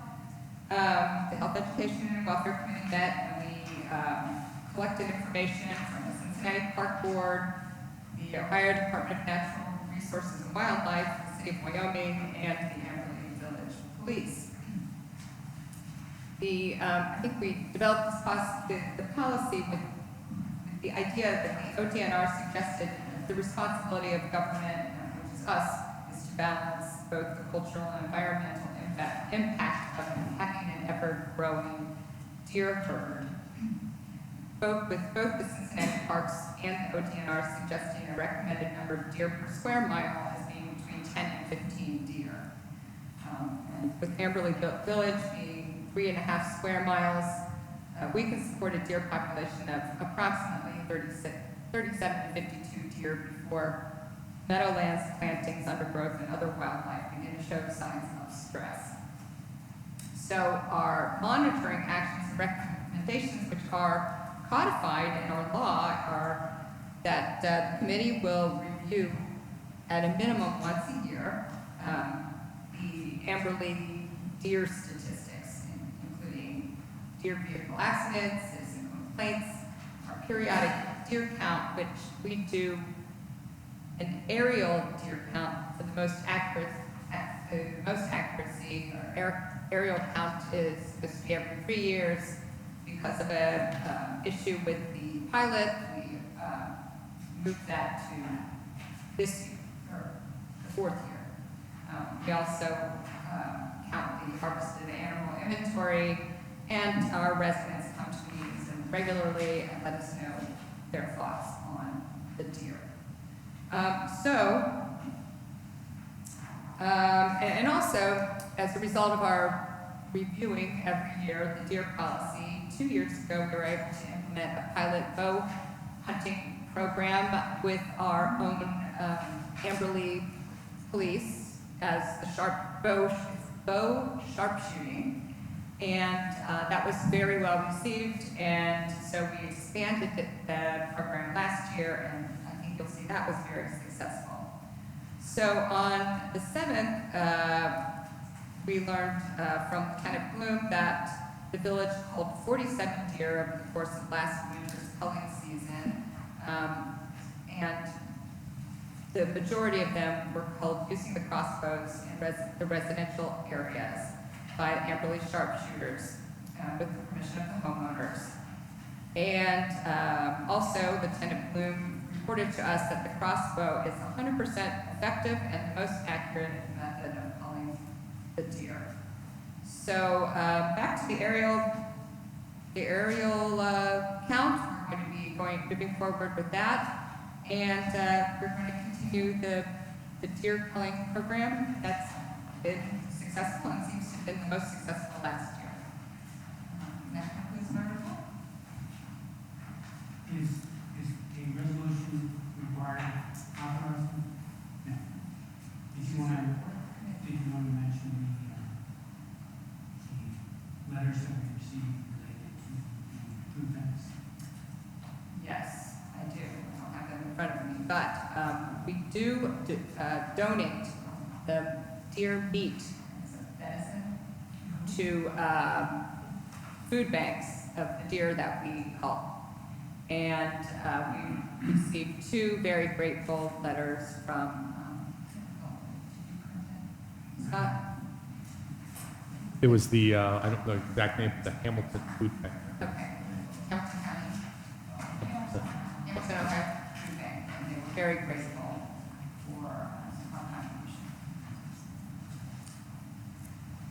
the Health Education and Welfare Committee met, and we collected information from the Cincinnati Park Board, the Ohio Department of Natural Resources and Wildlife, the City of Wyoming, and the Amberley Village Police. I think we developed the policy with the idea that the ODNR suggested the responsibility of government, which is us, is to balance both the cultural and environmental impact of having an ever-growing deer herd. With both the Cincinnati Parks and the ODNR suggesting a recommended number of deer per square mile as being between 10 and 15 deer. And with Amberley Village being 3.5 square miles, we can support a deer population of approximately 37 to 52 deer before meadowlands, plantings, undergrowth, and other wildlife begin to show signs of stress. So our monitoring actions and recommendations, which are codified in our law, are that the committee will review at a minimum once a year the Amberley deer statistics, including deer vehicle accidents, citizen complaints, our periodic deer count, which we do an aerial deer count for the most accuracy. Our aerial count is supposed to be every 3 years. Because of an issue with the pilot, we moved that to this year, or the 4th year. We also count the harvested animal inventory, and our residents come to meetings and regularly and let us know their thoughts on the deer. And also, as a result of our reviewing every year the deer policy, 2 years ago we were able to implement a pilot bow hunting program with our own Amberley Police as the bow sharpshooting, and that was very well received, and so we expanded the program last year, and I think you'll see that was very successful. So on the 7th, we learned from Lieutenant Bloom that the village culled 47 deer over the course of last winter's culling season, and the majority of them were culled using the crossbows in the residential areas by Amberley sharpshooters with the permission of the homeowners. And also, Lieutenant Bloom reported to us that the crossbow is 100% effective and the most accurate method of culling the deer. So back to the aerial count. We're going to be moving forward with that, and we're going to continue the deer culling program. That's been successful and seems to have been the most successful last year. That concludes my report. Is a resolution required authorizing? No. Did you want to mention the letters that we received related to the food banks? Yes. but we do donate the deer meat venison to food banks of the deer that we cull. And we received 2 very grateful letters from Scott. It was the, I don't know the exact name, the Hamilton Food Bank. Okay. Hamilton County. Hamilton, okay. Food Bank, and they were very grateful for our contribution.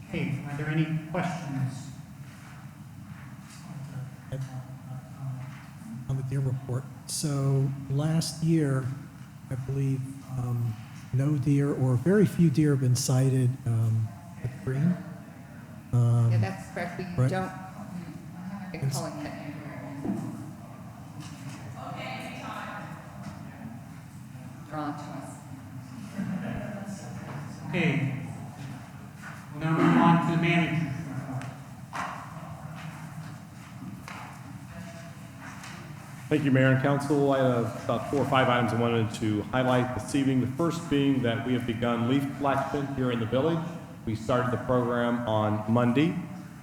Okay, are there any questions? On the deer report. So last year, I believe, no deer or very few deer have been sighted at the green. Yeah, that's correct. We right. don't, we haven't been calling it. Drawn to us. Okay. We're going to move on to the manager. Thank you, Mayor and Council. I have about 4 or 5 items I wanted to highlight this evening. The first being that we have begun leaf collection here in the village. We started the program on Monday,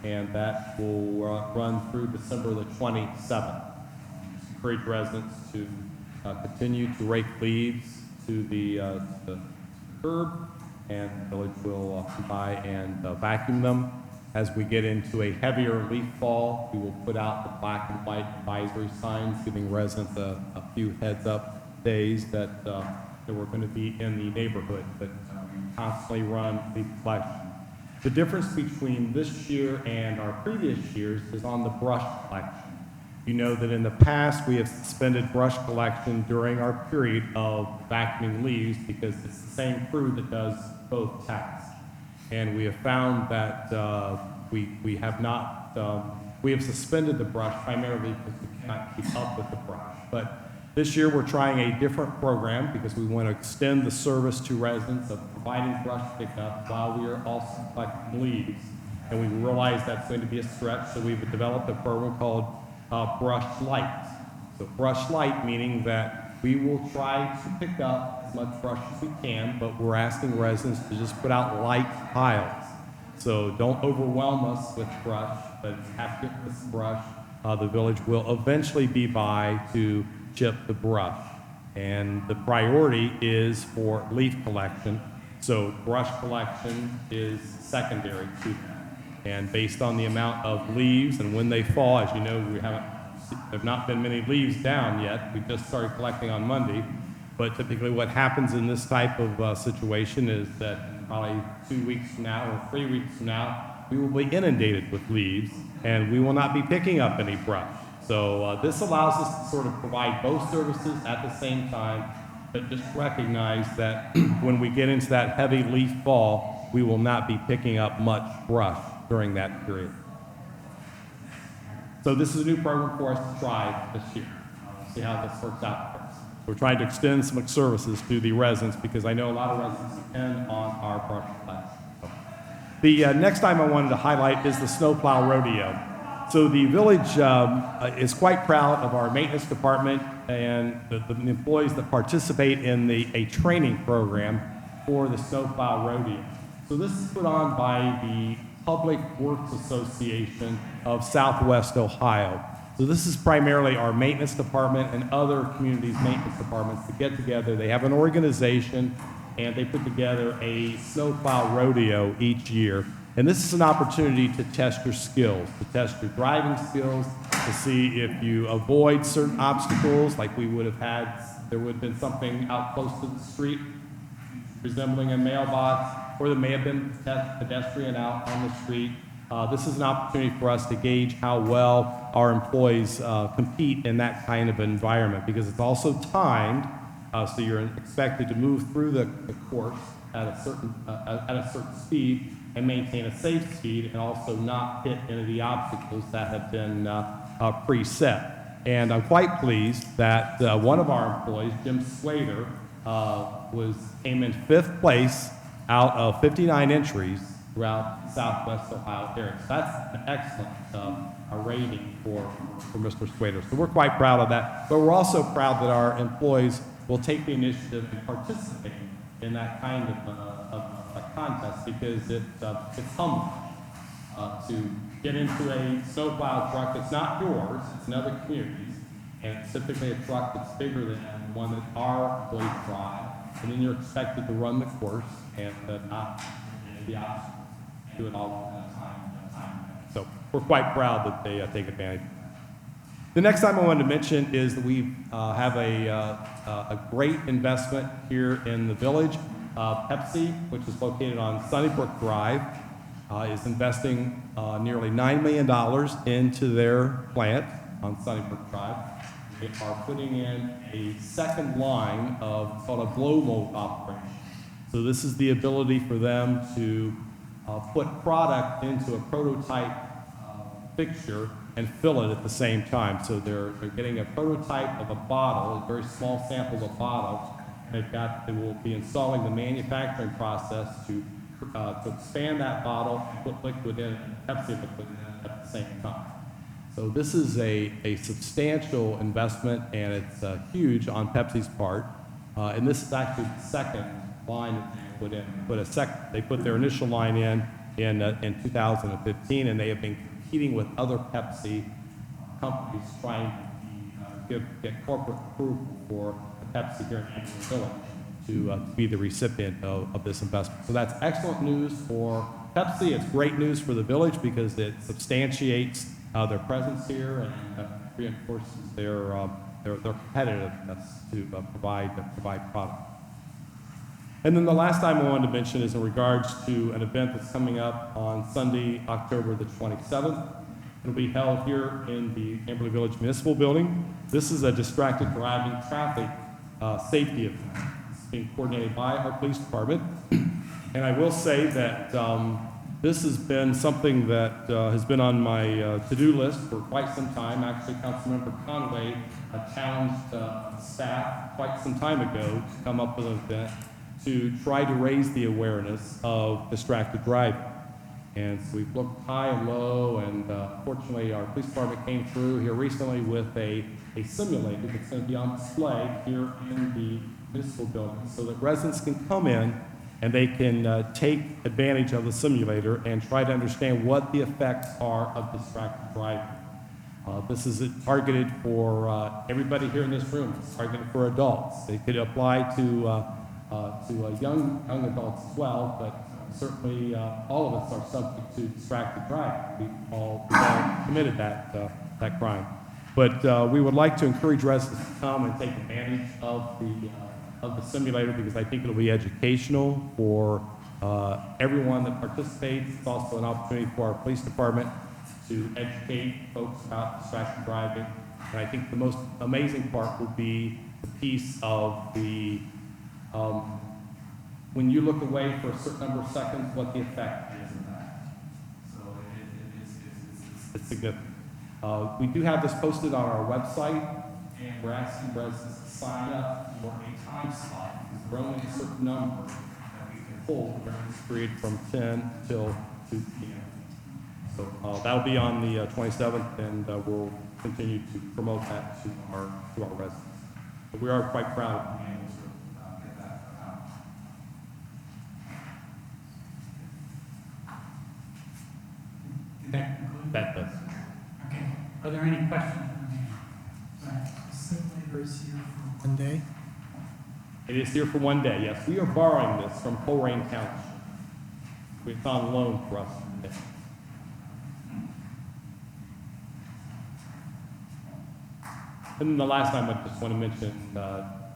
and that will run through December the 27th. Encourage residents to continue to rake leaves to the curb, and the village will come by and vacuum them. As we get into a heavier leaf fall, we will put out the black and white advisory signs, giving residents a few heads up days that we're going to be in the neighborhood, but we constantly run leaf collection. The difference between this year and our previous years is on the brush collection. You know that in the past, we have suspended brush collection during our period of vacuuming leaves because it's the same crew that does both tasks. And we have found that we have suspended the brush primarily because we cannot keep up with the brush. But this year we're trying a different program because we want to extend the service to residents of providing brush pickup while we are also collecting leaves. And we realize that's going to be a stretch, so we've developed a program called Brush Light. So Brush Light meaning that we will try to pick up as much brush as we can, but we're asking residents to just put out light piles. So don't overwhelm us with brush, but after this brush, the village will eventually be by to chip the brush. And the priority is for leaf collection. So brush collection is secondary to that. And based on the amount of leaves and when they fall, as you know, have not been many leaves down yet. We just started collecting on Monday. But typically what happens in this type of situation is that probably 2 weeks from now or 3 weeks from now, we will be inundated with leaves and we will not be picking up any brush. So this allows us to sort of provide both services at the same time, but just recognize that when we get into that heavy leaf fall, we will not be picking up much brush during that period. So this is a new program for us to try this year. See how this works out for us. We're trying to extend some services to the residents because I know a lot of residents depend on our brush collection. The next item I wanted to highlight is the snowplow rodeo. So the village is quite proud of our maintenance department and the employees that participate in a training program for the snowplow rodeo. So this is put on by the Public Works Association of Southwest Ohio. So this is primarily our maintenance department and other communities' maintenance departments to get together. They have an organization and they put together a snowplow rodeo each year. And this is an opportunity to test your skills, to test your driving skills, to see if you avoid certain obstacles like we would have had. There would have been something out close to the street resembling a mailbox, or there may have been a pedestrian out on the street. This is an opportunity for us to gauge how well our employees compete in that kind of environment because it's also timed, so you're expected to move through the course at a certain speed and maintain a safe speed and also not hit any of the obstacles that have been preset. And I'm quite pleased that one of our employees, Jim Slater, came in 5th place out of 59 entries throughout Southwest Ohio area. So that's an excellent rating for Mr. Slater. So we're quite proud of that. But we're also proud that our employees will take the initiative and participate in that kind of a contest because it's humbling to get into a snowplow truck that's not yours, it's another community's, and it's typically a truck that's bigger than the one that our employees drive, and then you're expected to run the course and not the obstacle, do it all in a time. So we're quite proud that they take advantage of that. The next item I wanted to mention is that we have a great investment here in the village. Pepsi, which is located on Sunnybrook Drive, is investing nearly $9 million into their plant on Sunnybrook Drive. They are putting in a second line of called a blow mold operation. So this is the ability for them to put product into a prototype fixture and fill it at the same time. So they're getting a prototype of a bottle, a very small sample of a bottle. They will be installing the manufacturing process to expand that bottle and put liquid in it, Pepsi liquid in it at the same time. So this is a substantial investment, and it's huge on Pepsi's part. And this is actually the second line that they put in. They put their initial line in 2015, and they have been competing with other Pepsi companies trying to get corporate approval for Pepsi here in Amberley Village to be the recipient of this investment. So that's excellent news for Pepsi. It's great news for the village because it substantiates their presence here and reinforces their competitiveness to provide product. And then the last item I wanted to mention is in regards to an event that's coming up on Sunday, October the 27th. It'll be held here in the Amberley Village Municipal Building. This is a distracted driving traffic safety event. It's being coordinated by our police department. And I will say that this has been something that has been on my to-do list for quite some time. Actually, Councilmember Conway challenged staff quite some time ago to come up with an event to try to raise the awareness of distracted driving. And so we've looked high and low, and fortunately our police department came through here recently with a simulator that's going to be on display here in the municipal building so that residents can come in and they can take advantage of the simulator and try to understand what the effects are of distracted driving. This is targeted for everybody here in this room. It's targeted for adults. It could apply to young adults as well, but certainly all of us are subject to distracted driving. We've all committed that crime. But we would like to encourage residents to come and take advantage of the simulator because I think it'll be educational for everyone that participates. It's also an opportunity for our police department to educate folks about distracted driving. And I think the most amazing part will be the piece of the when you look away for a certain number of seconds, what the effect is of that. So it's significant. We do have this posted on our website, and we're asking residents to sign up for a time slot because we're only a certain number that we can hold during this period from 10 till 2 p.m. So that'll be on the 27th, and we'll continue to promote that to our residents. But we are quite proud of being able to get that out. That does. Okay. Are there any questions? The simulator is here for 1 day. It is here for 1 day, yes. We are borrowing this from Colerain County. It's on loan for us today. And then the last time I just want to mention,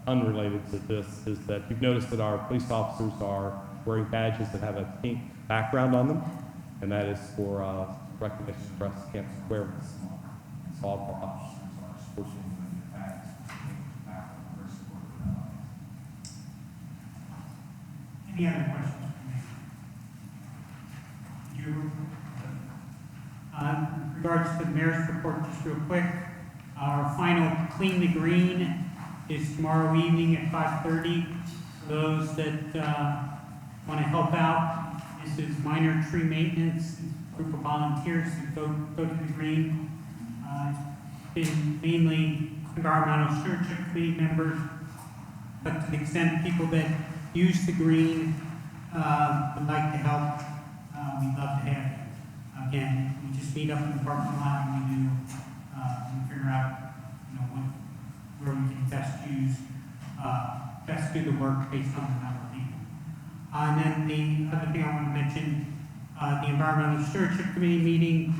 unrelated to this, is that you've noticed that our police officers are wearing badges that have a pink background on them, and that is for recognition of breast cancer awareness. So all of our officers are sporting with the badge. Any other questions? In regards to the mayor's report, just real quick, our final Clean the Green is tomorrow evening at 5:30. For those that want to help out, this is minor tree maintenance. A group of volunteers who go to the green. It's been mainly environmental stewardship committee members but to the extent people that use the green would like to help, we'd love to have you. Again, we just meet up in the parking lot and we figure out, where we can best do the work based on the number of people. And then the other thing I want to mention, the Environmental Stewardship Committee meeting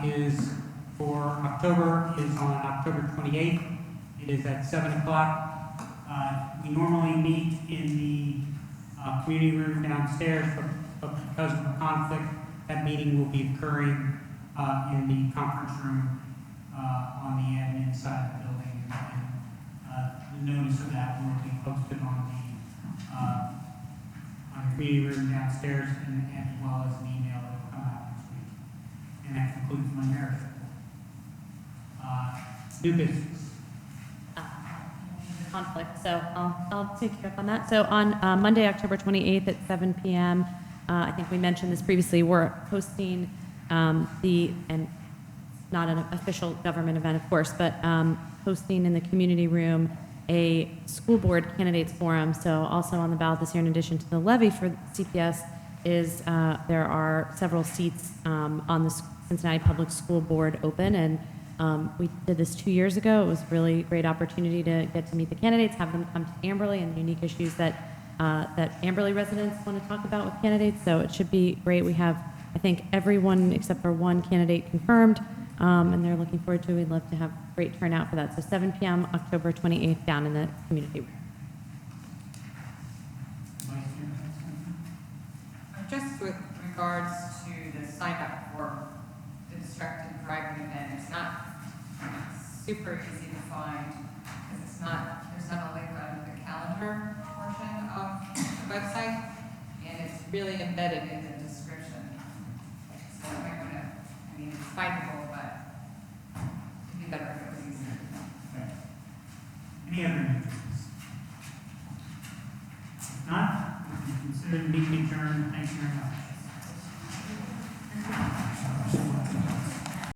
is for October, is on October 28th. It is at 7 o'clock. We normally meet in the community room downstairs, but because of a conflict, that meeting will be occurring in the conference room on the admin side of the building. And the notice of that will be posted on the community room downstairs, and as well as an email that will come out next week. And that concludes my narrative. New business. Conflict, so I'll take you up on that. So on Monday, October 28th at 7 p.m., I think we mentioned this previously, we're hosting and not an official government event, of course, but hosting in the community room a school board candidates forum. So also on the ballot this year, in addition to the levy for CPS, is there are several seats on the Cincinnati Public School Board open, and we did this 2 years ago. It was a really great opportunity to get to meet the candidates, have them come to Amberley, and the unique issues that Amberley residents want to talk about with candidates. So it should be great. We have, I think, everyone except for one candidate confirmed, and they're looking forward to it. We'd love to have great turnout for that. So 7 p.m. October 28th down in the community room. Just with regards to the sign up for the distracted driving event, it's not super easy to find because there's not a link on the calendar portion of the website, and it's really embedded in the description. So you might want to, it's findable, but it'd be better if it was easier. Okay. Any other new business? If not, we can consider the meeting adjourned. Thank you very much.